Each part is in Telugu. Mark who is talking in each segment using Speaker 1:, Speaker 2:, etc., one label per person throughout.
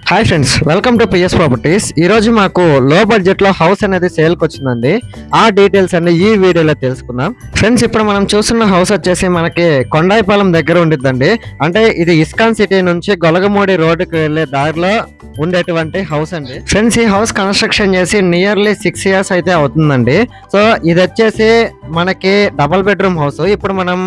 Speaker 1: Hi friends, welcome to PS properties. ఈ రోజు మాకు లో బడ్జెట్ లో హౌస్ అనేది సేల్ కి వచ్చిందండి. ఆ డీటెయిల్స్ అన్ని ఈ వీడియోలో తెలుసుకుందాం. ఫ్రెండ్స్, ఇప్పుడు మనం చూస్తున్న హౌస్ వచ్చేసి మనకి కొండాయిపాలెం దగ్గర ఉండిద్దండి. అంటే ఇది ఇస్కాన్ సిటీ నుంచి గొలగమూడి రోడ్డుకి వెళ్లే దారిలో ఉండేటువంటి హౌస్ అండి. ఫ్రెండ్స్, ఈ హౌస్ కన్స్ట్రక్షన్ చేసి నియర్లీ 6 years అయితే అవుతుందండి. సో ఇది వచ్చేసి మనకి డబుల్ బెడ్రూమ్ హౌస్. ఇప్పుడు మనం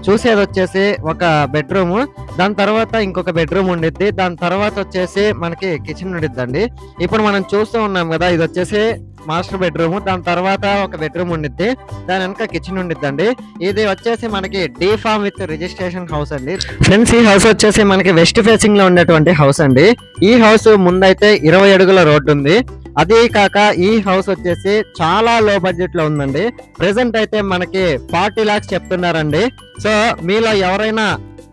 Speaker 1: చూసేది వచ్చేసి ఒక బెడ్రూమ్, దాని తర్వాత ఇంకొక బెడ్రూమ్ ఉండిద్ది, దాని తర్వాత వచ్చేసి మనకి కిచెన్ ఉండిద్దండి. ఇప్పుడు మనం చూస్తూ ఉన్నాం కదా, ఇది వచ్చేసి మాస్టర్ బెడ్రూమ్, దాని తర్వాత ఒక బెడ్రూమ్ ఉండిద్ది, దాని వెనక కిచెన్ ఉండిద్దండి. ఇది వచ్చేసి మనకి D form with registration house అండి. ఫ్రెండ్స్, ఈ హౌస్ వచ్చేసి మనకి వెస్ట్ ఫేసింగ్ లో ఉండేటువంటి హౌస్ అండి. ఈ హౌస్ ముందైతే 20 అడుగుల రోడ్డు ఉంది. అదే కాక ఈ హౌస్ వచ్చేసి చాలా లో బడ్జెట్ లో ఉందండి. ప్రెసెంట్ అయితే మనకి 40 lakhs చెప్తున్నారండి. సో మీలో ఎవరైనా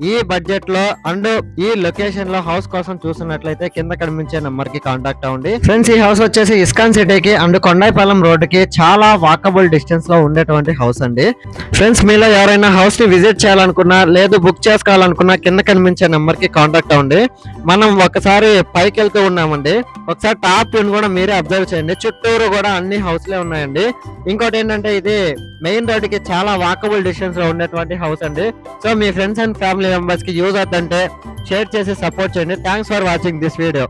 Speaker 1: ఈ బడ్జెట్ లో అండ్ ఈ లొకేషన్ లో హౌస్ కోసం చూస్తున్నట్లయితే కింద కనిపించే నెంబర్ కి కాంటాక్ట్ అవ్వండి. ఫ్రెండ్స్, ఈ హౌస్ వచ్చేసి ఇస్కాన్ సిటీకి అండ్ కొండాయిపాలెం రోడ్డుకి చాలా వాకబుల్ డిస్టెన్స్ లో ఉండేటువంటి హౌస్ అండి. ఫ్రెండ్స్, మీలో ఎవరైనా హౌస్ ని విజిట్ చేయాలనుకున్నా లేదు బుక్ చేసుకోవాలనుకున్నా కింద కనిపించే నెంబర్ కి కాంటాక్ట్ అవ్వండి. మనం ఒకసారి పైకి వెళ్తూ ఉన్నామండి, ఒకసారి టాప్ వ్యూని కూడా మీరే అబ్జర్వ్ చేయండి. చుట్టూరు కూడా అన్ని హౌస్లే ఉన్నాయండి. ఇంకోటి ఏంటంటే ఇది మెయిన్ రోడ్ కి చాలా వాకబుల్ డిస్టెన్స్ లో ఉండేటువంటి హౌస్ అండి. So me friends and family members కి యూజ్ అవుతుంటే షేర్ చేసి సపోర్ట్ చేయండి. Thanks for watching this video.